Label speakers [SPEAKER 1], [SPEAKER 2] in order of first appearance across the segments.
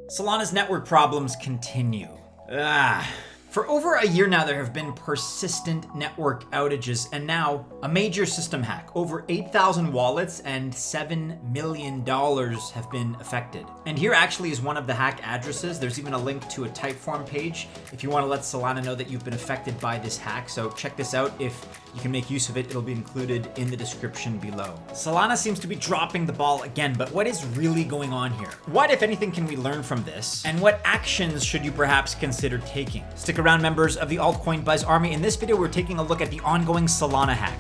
[SPEAKER 1] Solana's network problems continue. For over a year now, there have been persistent network outages, and now a major system hack. Over 8,000 wallets and $7 million have been affected. And here actually is one of the hack addresses. There's even a link to a Typeform page if you want to let Solana know that you've been affected by this hack. So check this out. If you can make use of it, it'll be included in the description below. Solana seems to be dropping the ball again, but what is really going on here? What, if anything, can we learn from this? And what actions should you perhaps consider taking? Stick around, members of the Altcoin Buzz army. In this video, we're taking a look at the ongoing Solana hack.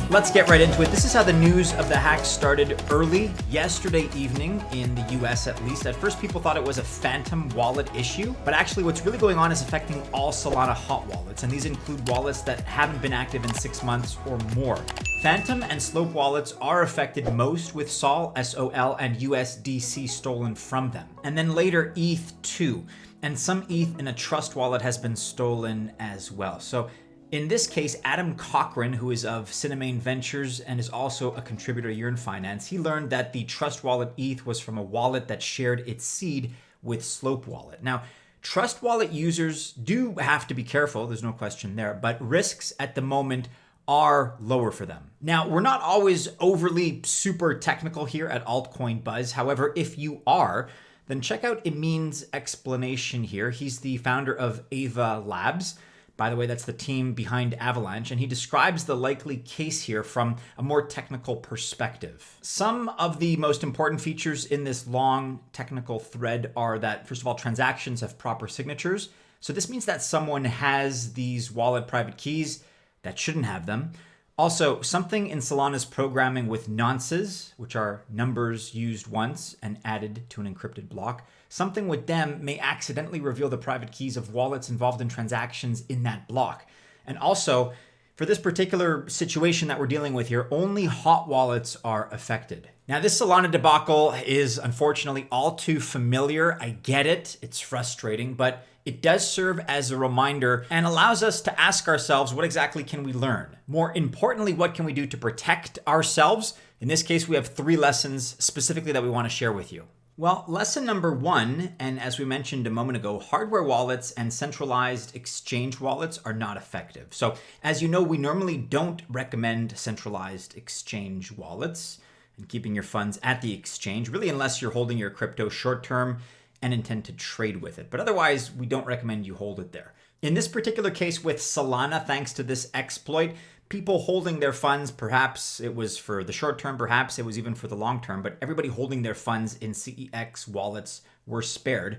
[SPEAKER 1] Let's get right into it. This is how the news of the hack started early yesterday evening in the US at least. At first, people thought it was a phantom wallet issue, but actually what's really going on is affecting all Solana hot wallets, and these include wallets that haven't been active in 6 months or more. Phantom and Slope wallets are affected most, with SOL, SOL, and USDC stolen from them. And then later ETH too, and some ETH in a trust wallet has been stolen as well. So in this case, Adam Cochran, who is of Cinnamane Ventures and is also a contributor to Yearn Finance, he learned that the Trust Wallet ETH was from a wallet that shared its seed with Slope Wallet. Now, Trust Wallet users do have to be careful, there's no question there, but risks at the moment are lower for them. Now, we're not always overly super technical here at Altcoin Buzz. However, if you are, then check out Emin's explanation here. He's the founder of Ava Labs. By the way, that's the team behind Avalanche, and he describes the likely case here from a more technical perspective. Some of the most important features in this long technical thread are that, first of all, transactions have proper signatures. So this means that someone has these wallet private keys that shouldn't have them. Also, something in Solana's programming with nonces, which are numbers used once and added to an encrypted block, something with them may accidentally reveal the private keys of wallets involved in transactions in that block. And also, for this particular situation that we're dealing with here, only hot wallets are affected. Now, this Solana debacle is unfortunately all too familiar. I get it, it's frustrating, but it does serve as a reminder and allows us to ask ourselves, what exactly can we learn? More importantly, what can we do to protect ourselves? In this case, we have 3 lessons specifically that we want to share with you. Well, lesson number 1, and as we mentioned a moment ago, hardware wallets and centralized exchange wallets are not effective. So as you know, we normally don't recommend centralized exchange wallets and keeping your funds at the exchange, really unless you're holding your crypto short-term and intend to trade with it. But otherwise, we don't recommend you hold it there. In this particular case with Solana, thanks to this exploit, people holding their funds, perhaps it was for the short term, perhaps it was even for the long term, but everybody holding their funds in CEX wallets were spared.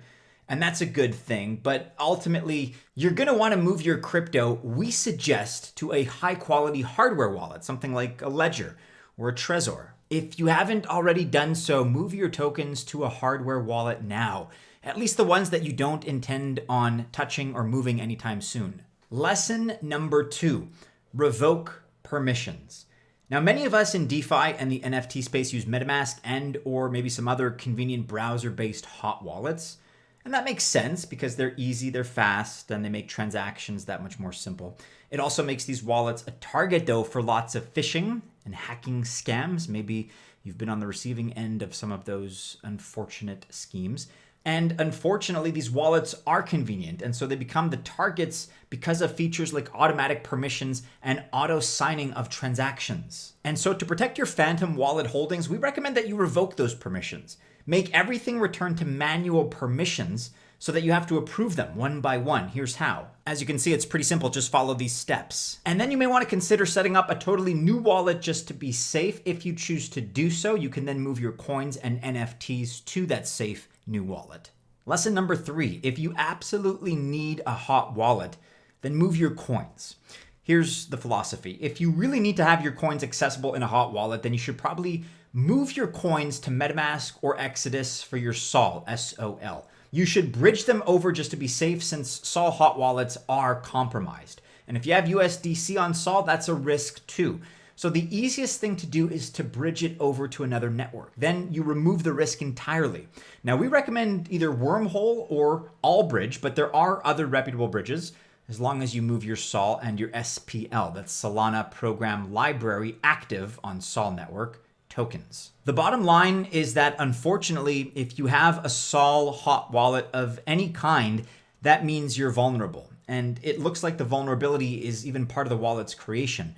[SPEAKER 1] And that's a good thing. But ultimately, you're going to want to move your crypto, we suggest, to a high quality hardware wallet, something like a Ledger or a Trezor. If you haven't already done so, move your tokens to a hardware wallet now, at least the ones that you don't intend on touching or moving anytime soon. Lesson number 2, revoke permissions. Now, many of us in DeFi and the NFT space use MetaMask and or maybe some other convenient browser-based hot wallets. And that makes sense because they're easy, they're fast, and they make transactions that much more simple. It also makes these wallets a target, though, for lots of phishing and hacking scams. Maybe you've been on the receiving end of some of those unfortunate schemes. And unfortunately, these wallets are convenient, and so they become the targets because of features like automatic permissions and auto signing of transactions. And so to protect your phantom wallet holdings, we recommend that you revoke those permissions. Make everything return to manual permissions so that you have to approve them one by one. Here's how. As you can see, it's pretty simple. Just follow these steps. And then you may want to consider setting up a totally new wallet just to be safe. If you choose to do so, you can then move your coins and NFTs to that safe new wallet. Lesson number 3, if you absolutely need a hot wallet, then move your coins. Here's the philosophy. If you really need to have your coins accessible in a hot wallet, then you should probably move your coins to MetaMask or Exodus for your SOL, SOL. You should bridge them over just to be safe since SOL hot wallets are compromised. And if you have USDC on SOL, that's a risk too. So the easiest thing to do is to bridge it over to another network. Then you remove the risk entirely. Now we recommend either Wormhole or Allbridge, but there are other reputable bridges. as long as you move your SOL and your SPL, that's Solana Program Library, active on SOL Network tokens. The bottom line is that unfortunately, if you have a SOL hot wallet of any kind, that means you're vulnerable. And it looks like the vulnerability is even part of the wallet's creation.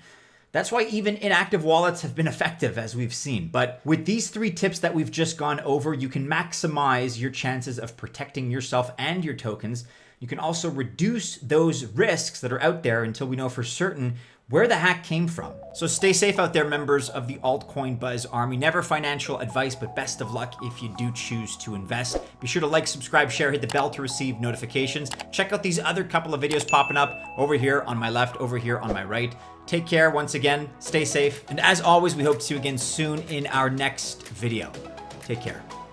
[SPEAKER 1] That's why even inactive wallets have been effective, as we've seen. But with these 3 tips that we've just gone over, you can maximize your chances of protecting yourself and your tokens. You can also reduce those risks that are out there until we know for certain where the hack came from. So stay safe out there, members of the Altcoin Buzz army. Never financial advice, but best of luck if you do choose to invest. Be sure to like, subscribe, share, hit the bell to receive notifications. Check out these other couple of videos popping up over here on my left, over here on my right. Take care once again, stay safe, and as always, we hope to see you again soon in our next video. Take care.